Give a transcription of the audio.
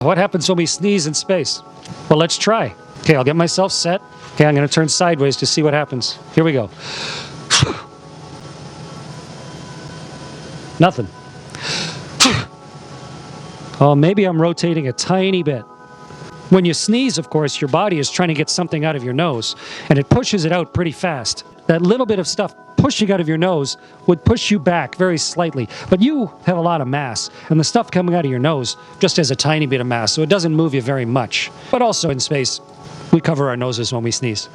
What happens when we sneeze in space? Well, let's try. Okay, I'll get myself set. Okay, I'm going to turn sideways to see what happens. Here we go. Nothing. Oh, maybe I'm rotating a tiny bit. When you sneeze, of course, your body is trying to get something out of your nose, and it pushes it out pretty fast. That little bit of stuff pushing out of your nose would push you back very slightly, but you have a lot of mass, and the stuff coming out of your nose just has a tiny bit of mass, so it doesn't move you very much. But also in space, we cover our noses when we sneeze.